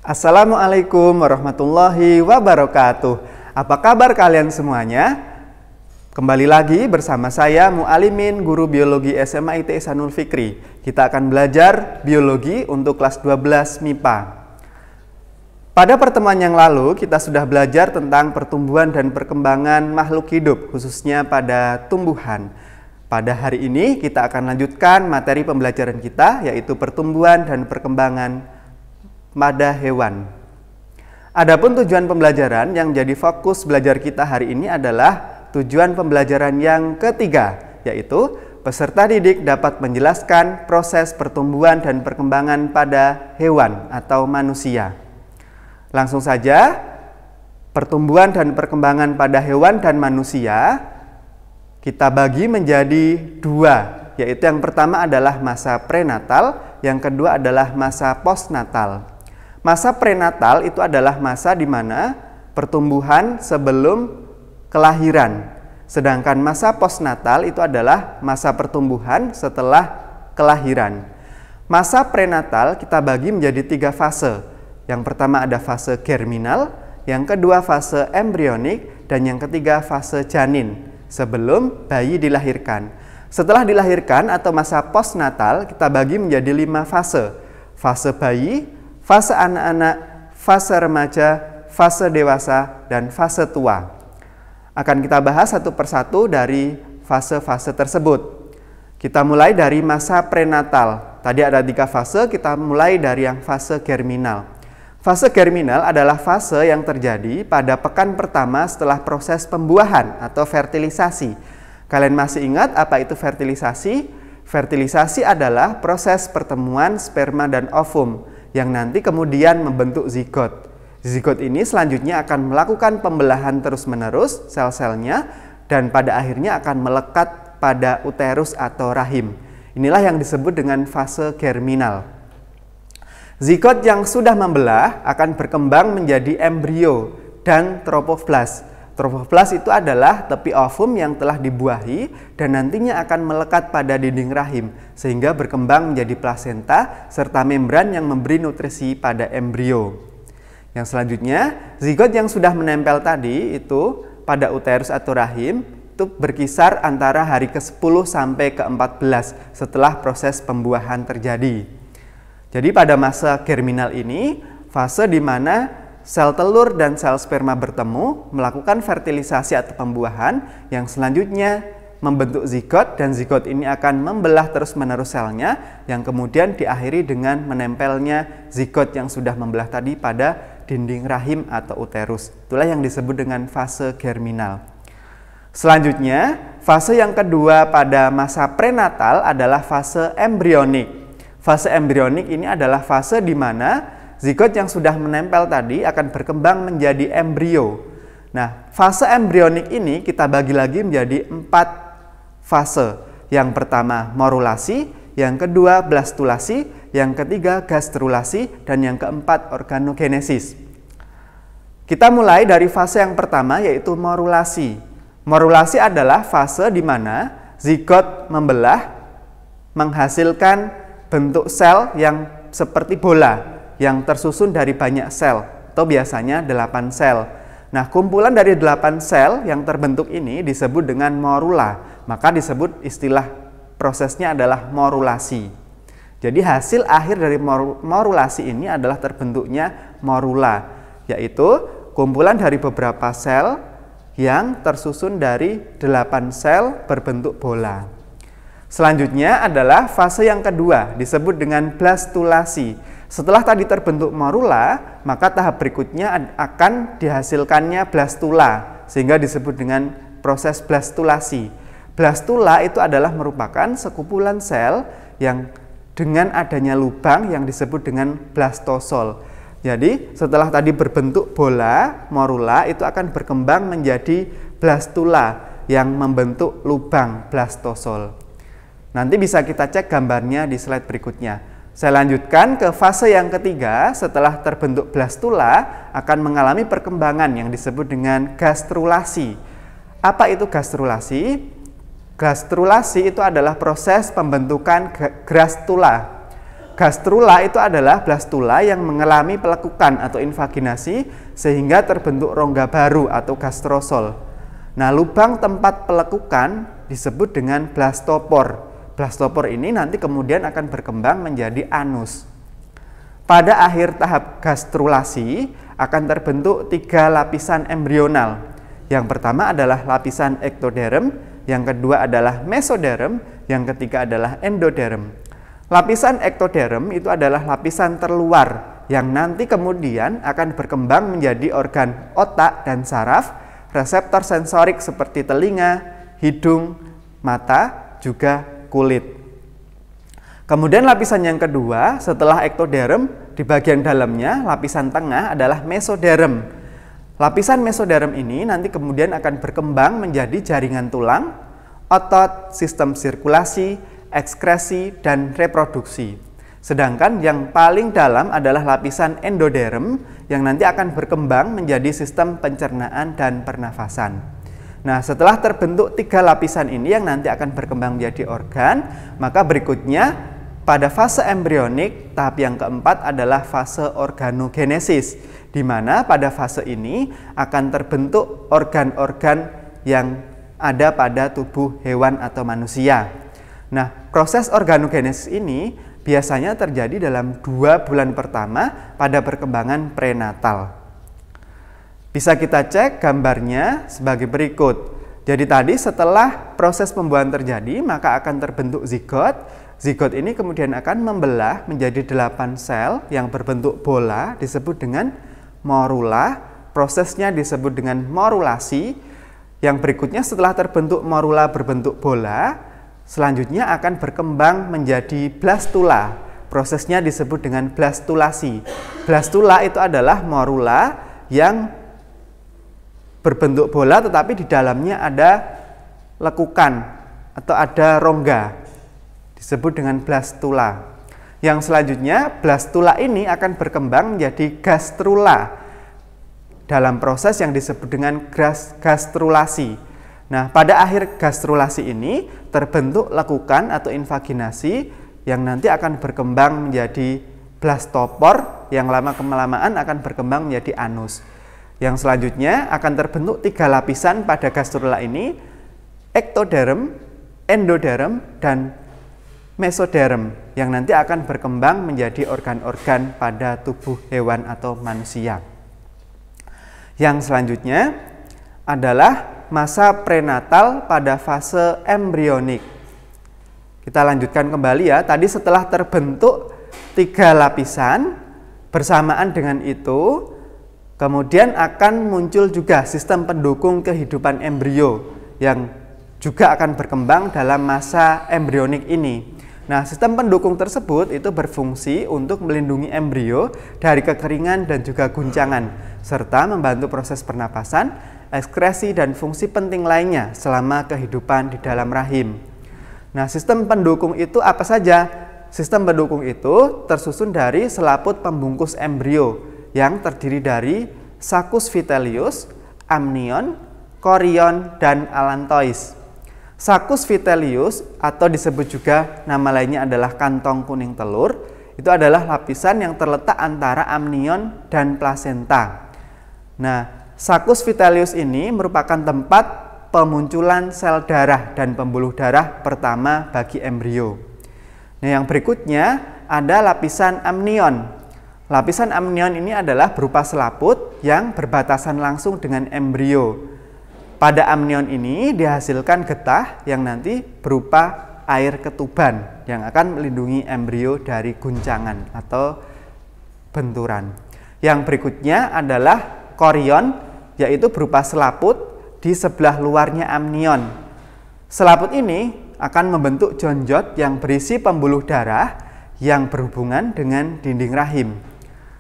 Assalamualaikum warahmatullahi wabarakatuh. Apa kabar kalian semuanya? Kembali lagi bersama saya Mualimin, guru biologi SMA ITS Ihsanul Fikri. Kita akan belajar biologi untuk kelas 12 MIPA. Pada pertemuan yang lalu kita sudah belajar tentang pertumbuhan dan perkembangan makhluk hidup, khususnya pada tumbuhan. Pada hari ini kita akan lanjutkan materi pembelajaran kita, yaitu pertumbuhan dan perkembangan pada hewan. Adapun tujuan pembelajaran yang jadi fokus belajar kita hari ini adalah tujuan pembelajaran yang ketiga, yaitu peserta didik dapat menjelaskan proses pertumbuhan dan perkembangan pada hewan atau manusia. Langsung saja, pertumbuhan dan perkembangan pada hewan dan manusia kita bagi menjadi dua, yaitu yang pertama adalah masa prenatal, yang kedua adalah masa postnatal. Masa prenatal itu adalah masa di mana pertumbuhan sebelum kelahiran. Sedangkan masa postnatal itu adalah masa pertumbuhan setelah kelahiran. Masa prenatal kita bagi menjadi tiga fase. Yang pertama ada fase germinal, yang kedua fase embrionik, dan yang ketiga fase janin sebelum bayi dilahirkan. Setelah dilahirkan atau masa postnatal kita bagi menjadi 5 fase. Fase bayi, fase anak-anak, fase remaja, fase dewasa, dan fase tua. Akan kita bahas satu persatu dari fase-fase tersebut. Kita mulai dari masa prenatal. Tadi ada 3 fase, kita mulai dari yang fase germinal. Fase germinal adalah fase yang terjadi pada pekan pertama setelah proses pembuahan atau fertilisasi. Kalian masih ingat apa itu fertilisasi? Fertilisasi adalah proses pertemuan sperma dan ovum yang nanti kemudian membentuk zigot. Zigot ini selanjutnya akan melakukan pembelahan terus-menerus sel-selnya dan pada akhirnya akan melekat pada uterus atau rahim. Inilah yang disebut dengan fase germinal. Zigot yang sudah membelah akan berkembang menjadi embrio dan tropoflas. Tropoflas itu adalah tepi ovum yang telah dibuahi dan nantinya akan melekat pada dinding rahim sehingga berkembang menjadi plasenta serta membran yang memberi nutrisi pada embrio. Yang selanjutnya, zigot yang sudah menempel tadi itu pada uterus atau rahim itu berkisar antara hari ke-10 sampai ke-14 setelah proses pembuahan terjadi. Jadi pada masa germinal ini fase di mana sel telur dan sel sperma bertemu, melakukan fertilisasi atau pembuahan, yang selanjutnya membentuk zigot, dan zigot ini akan membelah terus-menerus selnya, yang kemudian diakhiri dengan menempelnya zigot yang sudah membelah tadi pada dinding rahim atau uterus. Itulah yang disebut dengan fase germinal. Selanjutnya, fase yang kedua pada masa prenatal adalah fase embrionik. Fase embrionik ini adalah fase di mana zigot yang sudah menempel tadi akan berkembang menjadi embrio. Nah, fase embrionik ini kita bagi lagi menjadi 4 fase. Yang pertama morulasi, yang kedua blastulasi, yang ketiga gastrulasi, dan yang keempat organogenesis. Kita mulai dari fase yang pertama, yaitu morulasi. Morulasi adalah fase di mana zigot membelah menghasilkan bentuk sel yang seperti bola yang tersusun dari banyak sel, atau biasanya 8 sel. Nah, kumpulan dari 8 sel yang terbentuk ini disebut dengan morula. Maka disebut istilah prosesnya adalah morulasi. Jadi hasil akhir dari morulasi ini adalah terbentuknya morula, yaitu kumpulan dari beberapa sel yang tersusun dari 8 sel berbentuk bola. Selanjutnya adalah fase yang kedua, disebut dengan blastulasi. Setelah tadi terbentuk morula, maka tahap berikutnya akan dihasilkannya blastula, sehingga disebut dengan proses blastulasi. Blastula itu adalah merupakan sekumpulan sel yang dengan adanya lubang yang disebut dengan blastosol. Jadi setelah tadi berbentuk bola, morula itu akan berkembang menjadi blastula yang membentuk lubang blastosol. Nanti bisa kita cek gambarnya di slide berikutnya. Saya lanjutkan ke fase yang ketiga. Setelah terbentuk blastula akan mengalami perkembangan yang disebut dengan gastrulasi. Apa itu gastrulasi? Gastrulasi itu adalah proses pembentukan grastula. gastrula itu adalah blastula yang mengalami pelekukan atau invaginasi sehingga terbentuk rongga baru atau gastrosol. Nah, lubang tempat pelekukan disebut dengan blastopor. Blastopor ini nanti kemudian akan berkembang menjadi anus. Pada akhir tahap gastrulasi akan terbentuk 3 lapisan embrional. Yang pertama adalah lapisan ektoderm, yang kedua adalah mesoderm, yang ketiga adalah endoderm. Lapisan ektoderm itu adalah lapisan terluar yang nanti kemudian akan berkembang menjadi organ otak dan saraf, reseptor sensorik seperti telinga, hidung, mata, juga kulit. Kemudian lapisan yang kedua setelah ektoderm, di bagian dalamnya lapisan tengah adalah mesoderm. Lapisan mesoderm ini nanti kemudian akan berkembang menjadi jaringan tulang, otot, sistem sirkulasi, ekskresi, dan reproduksi. Sedangkan yang paling dalam adalah lapisan endoderm yang nanti akan berkembang menjadi sistem pencernaan dan pernafasan. Nah, setelah terbentuk 3 lapisan ini yang nanti akan berkembang menjadi organ, maka berikutnya pada fase embrionik, tahap yang keempat adalah fase organogenesis, di mana pada fase ini akan terbentuk organ-organ yang ada pada tubuh hewan atau manusia. Nah, proses organogenesis ini biasanya terjadi dalam 2 bulan pertama pada perkembangan prenatal. Bisa kita cek gambarnya sebagai berikut. Jadi tadi setelah proses pembuahan terjadi, maka akan terbentuk zigot. Zigot ini kemudian akan membelah menjadi 8 sel yang berbentuk bola, disebut dengan morula. Prosesnya disebut dengan morulasi. Yang berikutnya setelah terbentuk morula berbentuk bola, selanjutnya akan berkembang menjadi blastula. Prosesnya disebut dengan blastulasi. Blastula itu adalah morula yang berbentuk bola tetapi di dalamnya ada lekukan atau ada rongga. Disebut dengan blastula. Yang selanjutnya blastula ini akan berkembang menjadi gastrula dalam proses yang disebut dengan gastrulasi. Nah, pada akhir gastrulasi ini terbentuk lekukan atau invaginasi yang nanti akan berkembang menjadi blastopor yang lama-kelamaan akan berkembang menjadi anus. Yang selanjutnya akan terbentuk 3 lapisan pada gastrula ini, ektoderm, endoderm, dan mesoderm yang nanti akan berkembang menjadi organ-organ pada tubuh hewan atau manusia. Yang selanjutnya adalah masa prenatal pada fase embrionik. Kita lanjutkan kembali ya. Tadi setelah terbentuk 3 lapisan, bersamaan dengan itu kemudian akan muncul juga sistem pendukung kehidupan embrio yang juga akan berkembang dalam masa embrionik ini. Nah, sistem pendukung tersebut itu berfungsi untuk melindungi embrio dari kekeringan dan juga guncangan, serta membantu proses pernapasan, ekskresi, dan fungsi penting lainnya selama kehidupan di dalam rahim. Nah, sistem pendukung itu apa saja? Sistem pendukung itu tersusun dari selaput pembungkus embrio yang terdiri dari saccus vitellius, amnion, chorion, dan allantois. Saccus vitellius atau disebut juga nama lainnya adalah kantong kuning telur, itu adalah lapisan yang terletak antara amnion dan plasenta. Nah, saccus vitellius ini merupakan tempat pemunculan sel darah dan pembuluh darah pertama bagi embrio. Nah, yang berikutnya ada lapisan amnion. Lapisan amnion ini adalah berupa selaput yang berbatasan langsung dengan embrio. Pada amnion ini dihasilkan getah yang nanti berupa air ketuban yang akan melindungi embrio dari guncangan atau benturan. Yang berikutnya adalah chorion, yaitu berupa selaput di sebelah luarnya amnion. Selaput ini akan membentuk jonjot yang berisi pembuluh darah yang berhubungan dengan dinding rahim.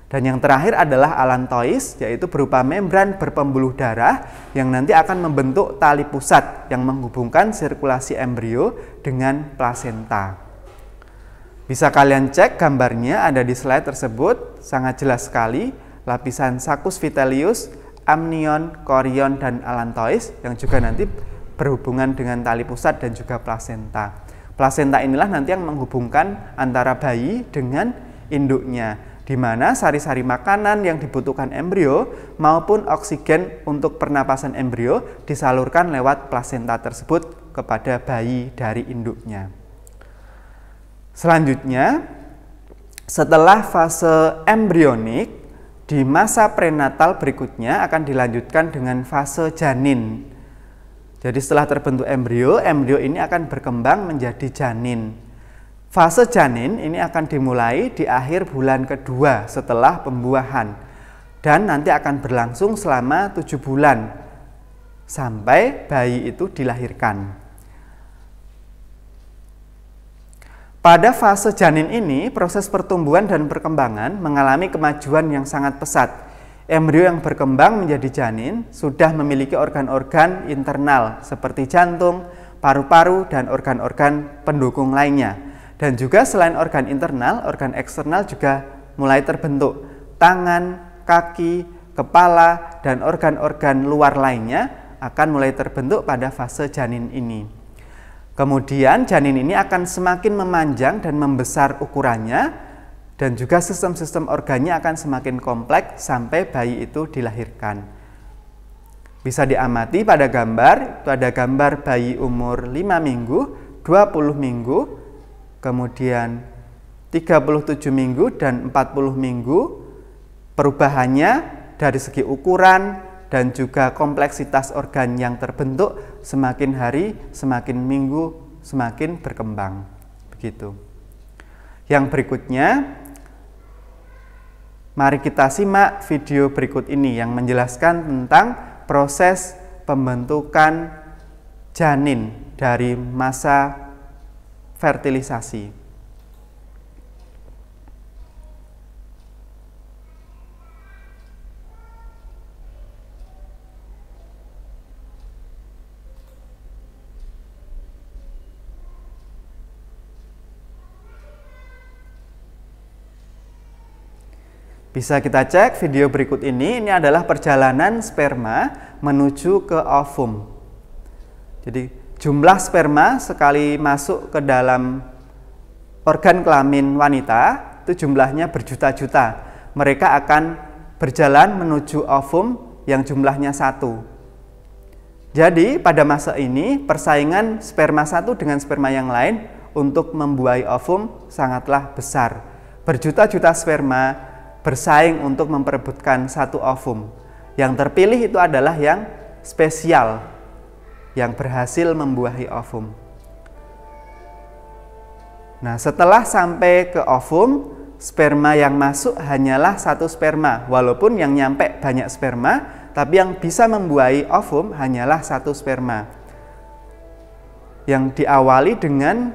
Dan yang terakhir adalah allantois, yaitu berupa membran berpembuluh darah yang nanti akan membentuk tali pusat yang menghubungkan sirkulasi embrio dengan plasenta. Bisa kalian cek gambarnya ada di slide tersebut, sangat jelas sekali lapisan saccus vitellius, amnion, chorion, dan allantois yang juga nanti berhubungan dengan tali pusat dan juga plasenta. Plasenta inilah nanti yang menghubungkan antara bayi dengan induknya, di mana sari-sari makanan yang dibutuhkan embrio maupun oksigen untuk pernapasan embrio disalurkan lewat plasenta tersebut kepada bayi dari induknya. Selanjutnya, setelah fase embrionik, di masa prenatal berikutnya akan dilanjutkan dengan fase janin. Jadi setelah terbentuk embrio, embrio ini akan berkembang menjadi janin. Fase janin ini akan dimulai di akhir bulan kedua setelah pembuahan dan nanti akan berlangsung selama 7 bulan sampai bayi itu dilahirkan. Pada fase janin ini, proses pertumbuhan dan perkembangan mengalami kemajuan yang sangat pesat. Embrio yang berkembang menjadi janin sudah memiliki organ-organ internal seperti jantung, paru-paru, dan organ-organ pendukung lainnya. Dan juga selain organ internal, organ eksternal juga mulai terbentuk. Tangan, kaki, kepala, dan organ-organ luar lainnya akan mulai terbentuk pada fase janin ini. Kemudian janin ini akan semakin memanjang dan membesar ukurannya dan juga sistem-sistem organnya akan semakin kompleks sampai bayi itu dilahirkan. Bisa diamati pada gambar, itu ada gambar bayi umur 5 minggu, 20 minggu, kemudian 37 minggu dan 40 minggu. Perubahannya dari segi ukuran dan juga kompleksitas organ yang terbentuk semakin hari, semakin minggu, semakin berkembang. Begitu. Yang berikutnya, mari kita simak video berikut ini yang menjelaskan tentang proses pembentukan janin dari masa fertilisasi. Bisa kita cek video berikut ini adalah perjalanan sperma menuju ke ovum. Jadi jumlah sperma sekali masuk ke dalam organ kelamin wanita itu jumlahnya berjuta-juta. Mereka akan berjalan menuju ovum yang jumlahnya 1. Jadi pada masa ini persaingan sperma satu dengan sperma yang lain untuk membuahi ovum sangatlah besar. Berjuta-juta sperma bersaing untuk memperebutkan satu ovum. Yang terpilih itu adalah yang spesial, yang berhasil membuahi ovum. Nah, setelah sampai ke ovum, sperma yang masuk hanyalah 1 sperma. Walaupun yang nyampe banyak sperma, tapi yang bisa membuahi ovum hanyalah 1 sperma. Yang diawali dengan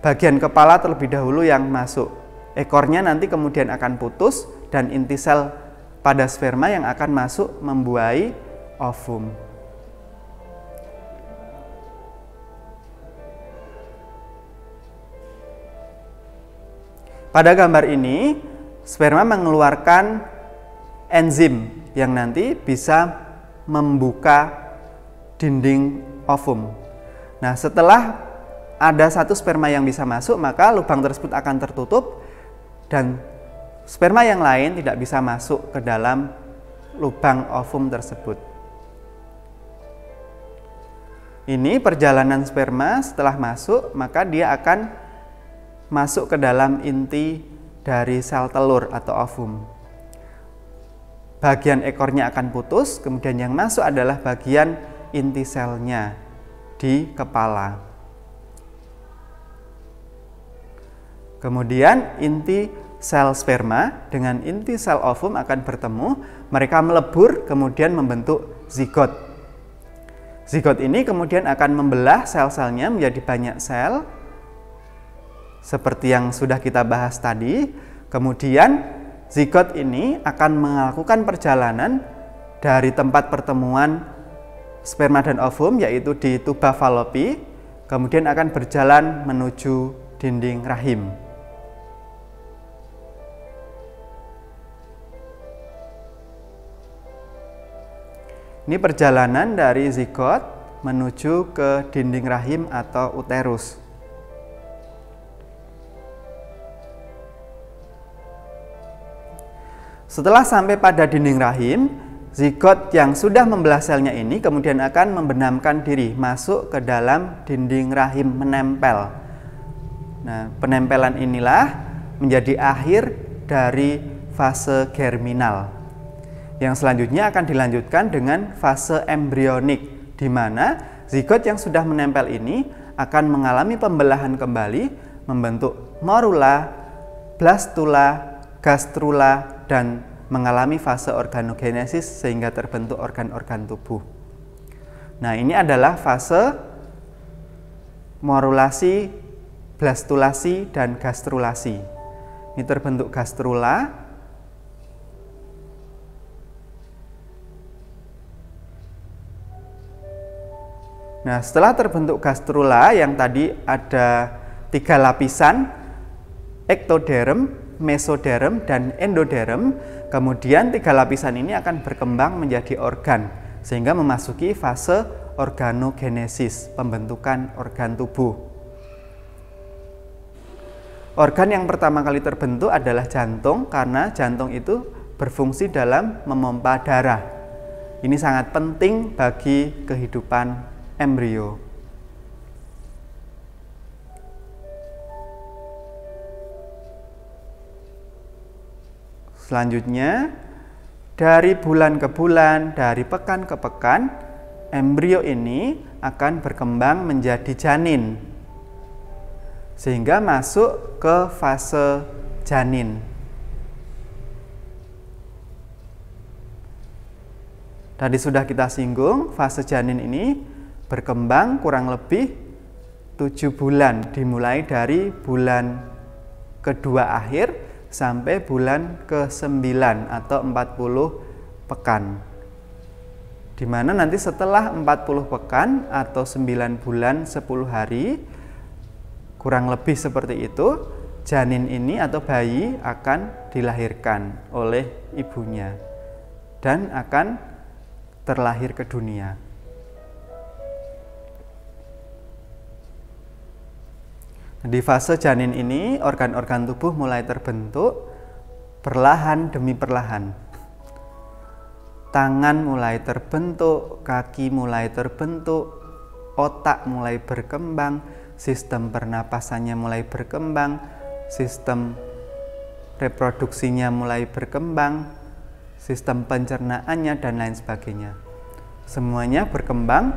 bagian kepala terlebih dahulu yang masuk. Ekornya nanti kemudian akan putus dan inti sel pada sperma yang akan masuk membuahi ovum. Pada gambar ini, sperma mengeluarkan enzim yang nanti bisa membuka dinding ovum. Nah, setelah ada 1 sperma yang bisa masuk, maka lubang tersebut akan tertutup dan sperma yang lain tidak bisa masuk ke dalam lubang ovum tersebut. Ini perjalanan sperma setelah masuk, maka dia akan masuk ke dalam inti dari sel telur atau ovum. Bagian ekornya akan putus, kemudian yang masuk adalah bagian inti selnya di kepala. Kemudian inti sel sperma dengan inti sel ovum akan bertemu, mereka melebur kemudian membentuk zigot. Zigot ini kemudian akan membelah sel-selnya menjadi banyak sel, seperti yang sudah kita bahas tadi. Kemudian zigot ini akan melakukan perjalanan dari tempat pertemuan sperma dan ovum, yaitu di tuba Fallopi, kemudian akan berjalan menuju dinding rahim. Ini perjalanan dari zigot menuju ke dinding rahim atau uterus. Setelah sampai pada dinding rahim, zigot yang sudah membelah selnya ini kemudian akan membenamkan diri masuk ke dalam dinding rahim, menempel. Nah, penempelan inilah menjadi akhir dari fase germinal. Yang selanjutnya akan dilanjutkan dengan fase embrionik, di mana zigot yang sudah menempel ini akan mengalami pembelahan kembali, membentuk morula, blastula, gastrula, dan mengalami fase organogenesis sehingga terbentuk organ-organ tubuh. Nah, ini adalah fase morulasi, blastulasi, dan gastrulasi. Ini terbentuk gastrula. Nah, setelah terbentuk gastrula yang tadi ada 3 lapisan, ektoderm, mesoderm, dan endoderm, kemudian 3 lapisan ini akan berkembang menjadi organ sehingga memasuki fase organogenesis, pembentukan organ tubuh. Organ yang pertama kali terbentuk adalah jantung, karena jantung itu berfungsi dalam memompa darah. Ini sangat penting bagi kehidupan embrio. Selanjutnya, dari bulan ke bulan, dari pekan ke pekan, embrio ini akan berkembang menjadi janin, sehingga masuk ke fase janin. Tadi sudah kita singgung, fase janin ini berkembang kurang lebih 7 bulan, dimulai dari bulan kedua akhir sampai bulan ke-9 atau 40 pekan. Di mana nanti setelah 40 pekan atau 9 bulan 10 hari, kurang lebih seperti itu, janin ini atau bayi akan dilahirkan oleh ibunya dan akan terlahir ke dunia. Di fase janin ini, organ-organ tubuh mulai terbentuk perlahan demi perlahan. Tangan mulai terbentuk, kaki mulai terbentuk, otak mulai berkembang, sistem pernapasannya mulai berkembang, sistem reproduksinya mulai berkembang, sistem pencernaannya, dan lain sebagainya. Semuanya berkembang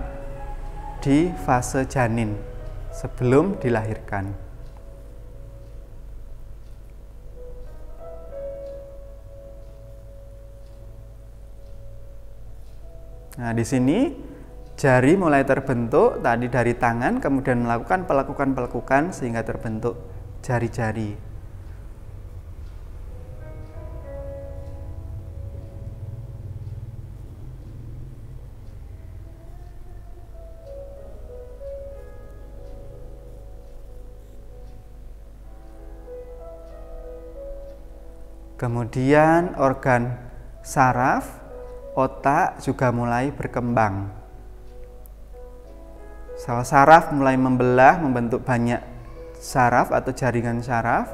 di fase janin sebelum dilahirkan. Nah, di sini jari mulai terbentuk tadi dari tangan, kemudian melakukan pelekukan-pelekukan sehingga terbentuk jari-jari. Kemudian organ saraf, otak juga mulai berkembang. Sel saraf mulai membelah, membentuk banyak saraf atau jaringan saraf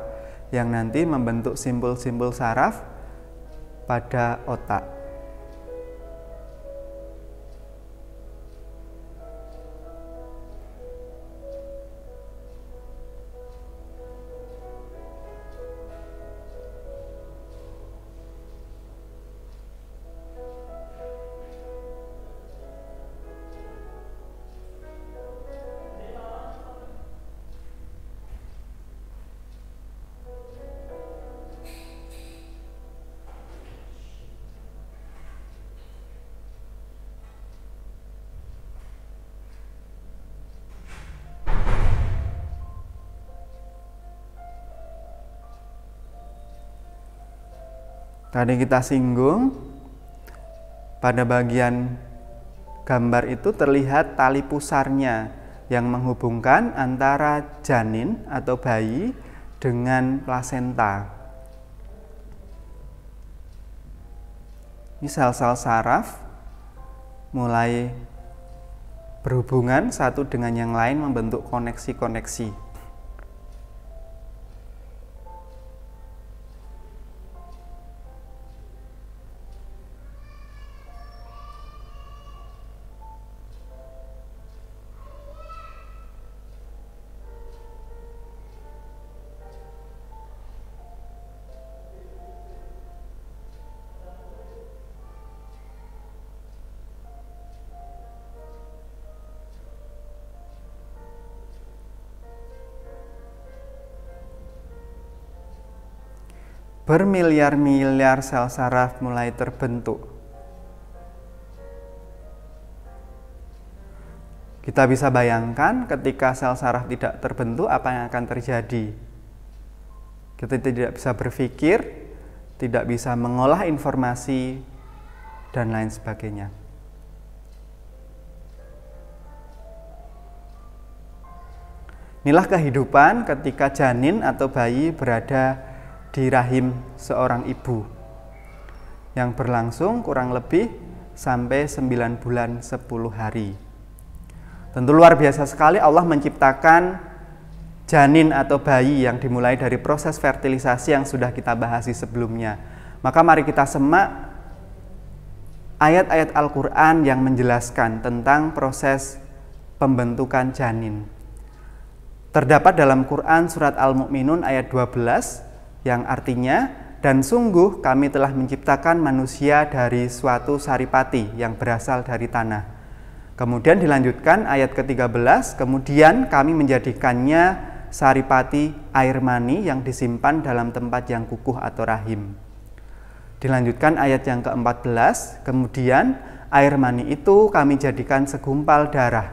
yang nanti membentuk simpul-simpul saraf pada otak. Tadi kita singgung, pada bagian gambar itu terlihat tali pusarnya yang menghubungkan antara janin atau bayi dengan plasenta. Ini sel-sel saraf mulai berhubungan satu dengan yang lain, membentuk koneksi-koneksi. bermiliar-miliar sel saraf mulai terbentuk. Kita bisa bayangkan ketika sel saraf tidak terbentuk, apa yang akan terjadi. Kita tidak bisa berpikir, tidak bisa mengolah informasi, dan lain sebagainya. Inilah kehidupan ketika janin atau bayi berada di rahim seorang ibu, yang berlangsung kurang lebih sampai 9 bulan 10 hari. Tentu luar biasa sekali Allah menciptakan janin atau bayi yang dimulai dari proses fertilisasi yang sudah kita bahas sebelumnya. Maka mari kita semak ayat-ayat Al-Quran yang menjelaskan tentang proses pembentukan janin. Terdapat dalam Quran surat Al-Mu'minun ayat 12 yang artinya, dan sungguh kami telah menciptakan manusia dari suatu saripati yang berasal dari tanah. Kemudian dilanjutkan ayat ke-13, kemudian kami menjadikannya saripati air mani yang disimpan dalam tempat yang kukuh atau rahim. Dilanjutkan ayat yang ke-14, kemudian air mani itu kami jadikan segumpal darah.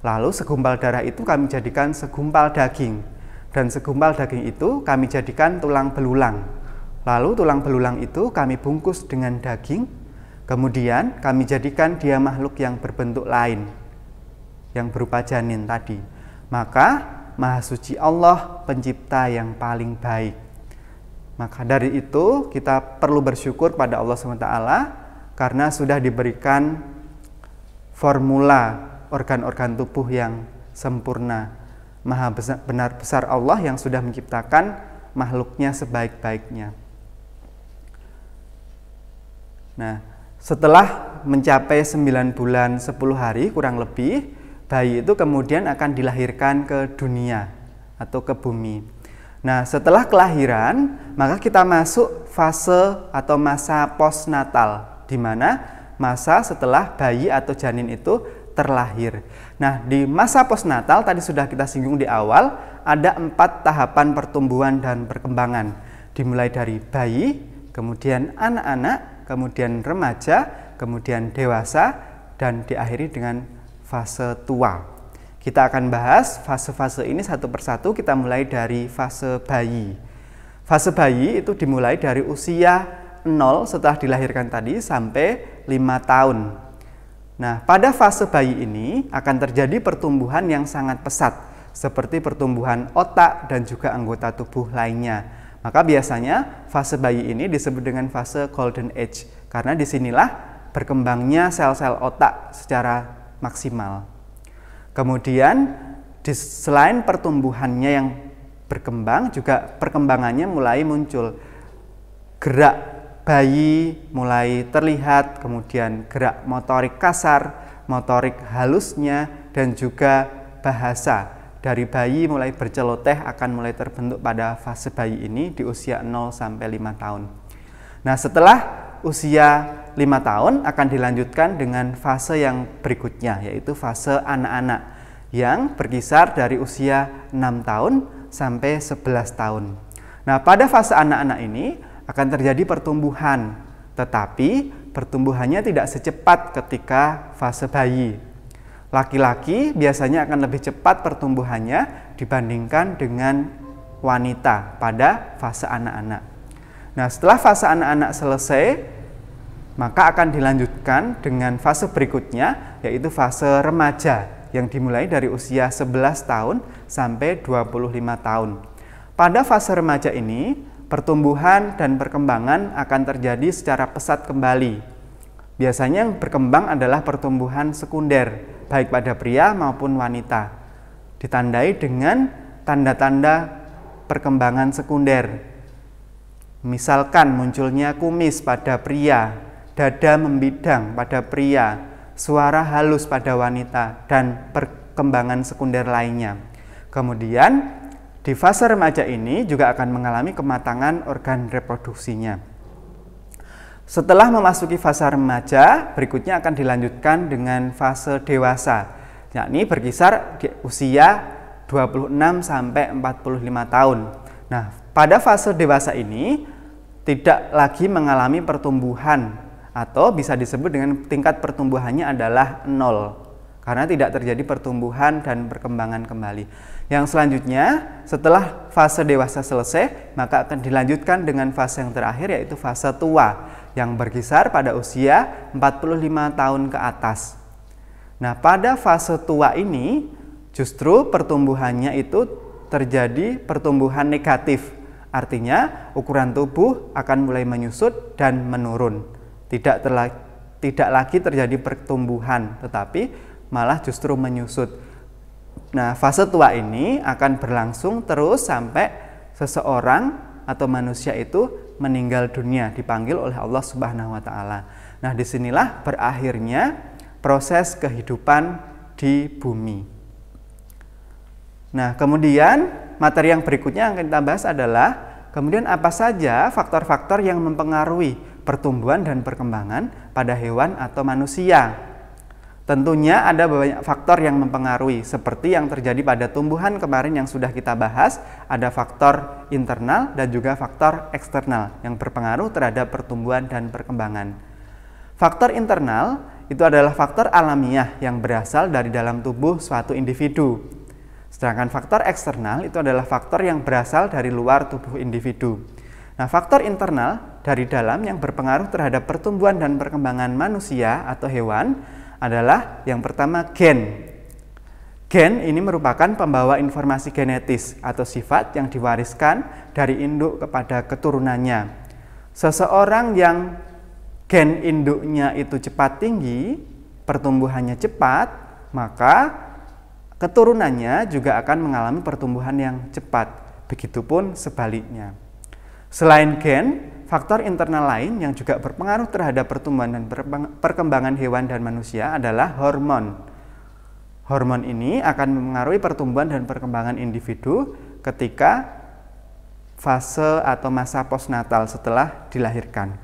Lalu segumpal darah itu kami jadikan segumpal daging. Dan segumpal daging itu kami jadikan tulang belulang. Lalu tulang belulang itu kami bungkus dengan daging. Kemudian kami jadikan dia makhluk yang berbentuk lain, yang berupa janin tadi. Maka Maha Suci Allah pencipta yang paling baik. Maka dari itu kita perlu bersyukur pada Allah SWT karena sudah diberikan formula organ-organ tubuh yang sempurna. Maha benar besar Allah yang sudah menciptakan makhluknya sebaik-baiknya. Nah, setelah mencapai 9 bulan 10 hari kurang lebih, bayi itu kemudian akan dilahirkan ke dunia atau ke bumi. Nah, setelah kelahiran, maka kita masuk fase atau masa postnatal, di mana masa setelah bayi atau janin itu terlahir. Nah, di masa postnatal tadi sudah kita singgung di awal, ada 4 tahapan pertumbuhan dan perkembangan. Dimulai dari bayi, kemudian anak-anak, kemudian remaja, kemudian dewasa, dan diakhiri dengan fase tua. Kita akan bahas fase-fase ini satu persatu. Kita mulai dari fase bayi. Fase bayi itu dimulai dari usia 0 setelah dilahirkan tadi sampai 5 tahun. Nah, pada fase bayi ini akan terjadi pertumbuhan yang sangat pesat, seperti pertumbuhan otak dan juga anggota tubuh lainnya. Maka biasanya fase bayi ini disebut dengan fase golden age, karena disinilah berkembangnya sel-sel otak secara maksimal. Kemudian selain pertumbuhannya yang berkembang, juga perkembangannya mulai muncul. Gerak bayi mulai terlihat, kemudian gerak motorik kasar, motorik halusnya, dan juga bahasa. Dari bayi mulai berceloteh akan mulai terbentuk pada fase bayi ini di usia 0 sampai 5 tahun. Nah, setelah usia 5 tahun akan dilanjutkan dengan fase yang berikutnya, yaitu fase anak-anak yang berkisar dari usia 6 tahun sampai 11 tahun. Nah, pada fase anak-anak ini akan terjadi pertumbuhan, tetapi pertumbuhannya tidak secepat ketika fase bayi. Laki-laki biasanya akan lebih cepat pertumbuhannya dibandingkan dengan wanita pada fase anak-anak. Nah, setelah fase anak-anak selesai, maka akan dilanjutkan dengan fase berikutnya, yaitu fase remaja yang dimulai dari usia 11 tahun sampai 25 tahun. Pada fase remaja ini, pertumbuhan dan perkembangan akan terjadi secara pesat kembali. Biasanya yang berkembang adalah pertumbuhan sekunder, baik pada pria maupun wanita. Ditandai dengan tanda-tanda perkembangan sekunder. Misalkan munculnya kumis pada pria, dada membidang pada pria, suara halus pada wanita, dan perkembangan sekunder lainnya. Kemudian di fase remaja ini juga akan mengalami kematangan organ reproduksinya. Setelah memasuki fase remaja, berikutnya akan dilanjutkan dengan fase dewasa, yakni berkisar di usia 26 sampai 45 tahun. Nah, pada fase dewasa ini tidak lagi mengalami pertumbuhan, atau bisa disebut dengan tingkat pertumbuhannya adalah 0 karena tidak terjadi pertumbuhan dan perkembangan kembali. Yang selanjutnya, setelah fase dewasa selesai, maka akan dilanjutkan dengan fase yang terakhir, yaitu fase tua yang berkisar pada usia 45 tahun ke atas. Nah, pada fase tua ini justru pertumbuhannya itu terjadi pertumbuhan negatif. Artinya ukuran tubuh akan mulai menyusut dan menurun. Tidak lagi terjadi pertumbuhan, tetapi malah justru menyusut. Nah, fase tua ini akan berlangsung terus sampai seseorang atau manusia itu meninggal dunia, dipanggil oleh Allah Subhanahu wa Ta'ala. Nah, disinilah berakhirnya proses kehidupan di bumi. Nah, kemudian materi yang berikutnya yang kita bahas adalah kemudian apa saja faktor-faktor yang mempengaruhi pertumbuhan dan perkembangan pada hewan atau manusia. Tentunya ada banyak faktor yang mempengaruhi, seperti yang terjadi pada tumbuhan kemarin yang sudah kita bahas, ada faktor internal dan juga faktor eksternal yang berpengaruh terhadap pertumbuhan dan perkembangan. Faktor internal itu adalah faktor alamiah yang berasal dari dalam tubuh suatu individu. Sedangkan faktor eksternal itu adalah faktor yang berasal dari luar tubuh individu. Nah, faktor internal dari dalam yang berpengaruh terhadap pertumbuhan dan perkembangan manusia atau hewan adalah yang pertama gen. Gen ini merupakan pembawa informasi genetis atau sifat yang diwariskan dari induk kepada keturunannya. Seseorang yang gen induknya itu cepat tinggi, pertumbuhannya cepat, maka keturunannya juga akan mengalami pertumbuhan yang cepat, begitupun sebaliknya. Selain gen, faktor internal lain yang juga berpengaruh terhadap pertumbuhan dan perkembangan hewan dan manusia adalah hormon. Hormon ini akan mempengaruhi pertumbuhan dan perkembangan individu ketika fase atau masa postnatal setelah dilahirkan.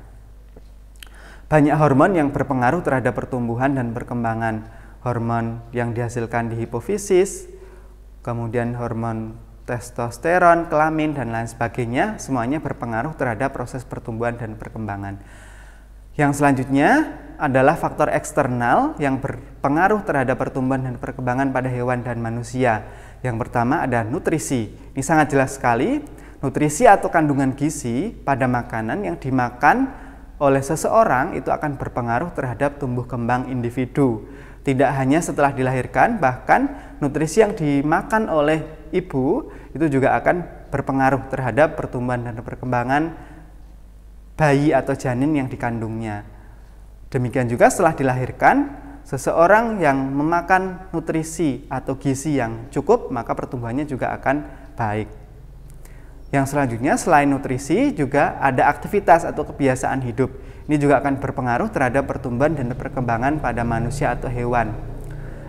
Banyak hormon yang berpengaruh terhadap pertumbuhan dan perkembangan. Hormon yang dihasilkan di hipofisis, kemudian hormon testosteron, kelamin, dan lain sebagainya, semuanya berpengaruh terhadap proses pertumbuhan dan perkembangan. Yang selanjutnya adalah faktor eksternal yang berpengaruh terhadap pertumbuhan dan perkembangan pada hewan dan manusia. Yang pertama ada nutrisi. Ini sangat jelas sekali, nutrisi atau kandungan gizi pada makanan yang dimakan oleh seseorang itu akan berpengaruh terhadap tumbuh kembang individu. Tidak hanya setelah dilahirkan, bahkan nutrisi yang dimakan oleh ibu itu juga akan berpengaruh terhadap pertumbuhan dan perkembangan bayi atau janin yang dikandungnya. Demikian juga setelah dilahirkan, seseorang yang memakan nutrisi atau gizi yang cukup, maka pertumbuhannya juga akan baik. Yang selanjutnya selain nutrisi juga ada aktivitas atau kebiasaan hidup. Ini juga akan berpengaruh terhadap pertumbuhan dan perkembangan pada manusia atau hewan.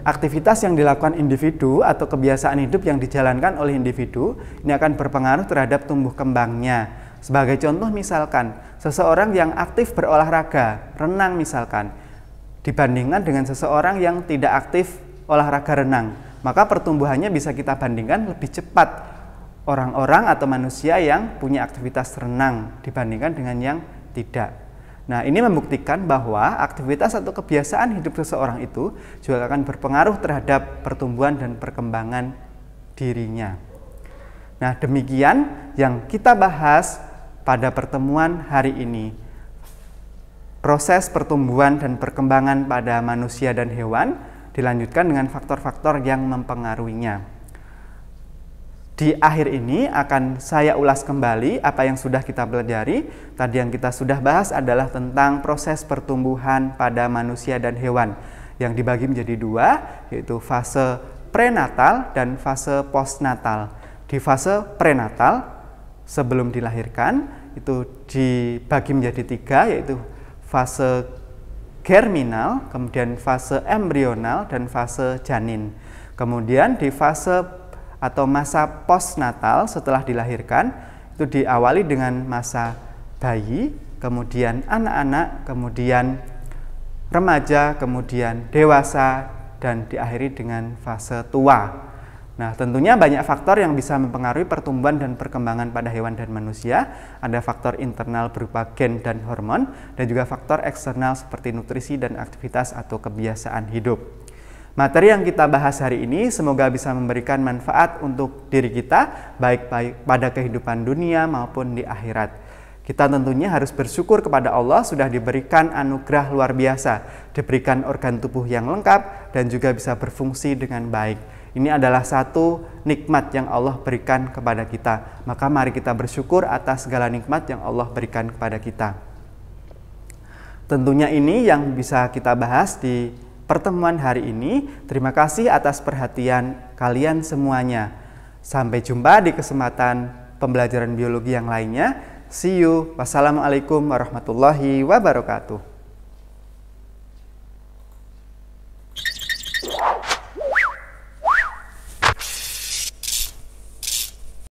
Aktivitas yang dilakukan individu atau kebiasaan hidup yang dijalankan oleh individu ini akan berpengaruh terhadap tumbuh kembangnya. Sebagai contoh misalkan, seseorang yang aktif berolahraga, renang misalkan, dibandingkan dengan seseorang yang tidak aktif olahraga renang, maka pertumbuhannya bisa kita bandingkan lebih cepat orang-orang atau manusia yang punya aktivitas renang dibandingkan dengan yang tidak. Nah, ini membuktikan bahwa aktivitas atau kebiasaan hidup seseorang itu juga akan berpengaruh terhadap pertumbuhan dan perkembangan dirinya. Nah, demikian yang kita bahas pada pertemuan hari ini. Proses pertumbuhan dan perkembangan pada manusia dan hewan dilanjutkan dengan faktor-faktor yang mempengaruhinya. Di akhir ini akan saya ulas kembali apa yang sudah kita pelajari. Tadi yang kita sudah bahas adalah tentang proses pertumbuhan pada manusia dan hewan yang dibagi menjadi dua, yaitu fase prenatal dan fase postnatal. Di fase prenatal, sebelum dilahirkan, itu dibagi menjadi tiga, yaitu fase germinal, kemudian fase embrional, dan fase janin. Kemudian di fase atau masa postnatal setelah dilahirkan itu diawali dengan masa bayi, kemudian anak-anak, kemudian remaja, kemudian dewasa, dan diakhiri dengan fase tua. Nah, tentunya banyak faktor yang bisa mempengaruhi pertumbuhan dan perkembangan pada hewan dan manusia. Ada faktor internal berupa gen dan hormon, dan juga faktor eksternal seperti nutrisi dan aktivitas atau kebiasaan hidup. Materi yang kita bahas hari ini semoga bisa memberikan manfaat untuk diri kita, baik pada kehidupan dunia maupun di akhirat. Kita tentunya harus bersyukur kepada Allah sudah diberikan anugerah luar biasa, diberikan organ tubuh yang lengkap dan juga bisa berfungsi dengan baik. Ini adalah satu nikmat yang Allah berikan kepada kita. Maka mari kita bersyukur atas segala nikmat yang Allah berikan kepada kita. Tentunya ini yang bisa kita bahas di pertemuan hari ini. Terima kasih atas perhatian kalian semuanya. Sampai jumpa di kesempatan pembelajaran biologi yang lainnya. See you. Wassalamualaikum warahmatullahi wabarakatuh.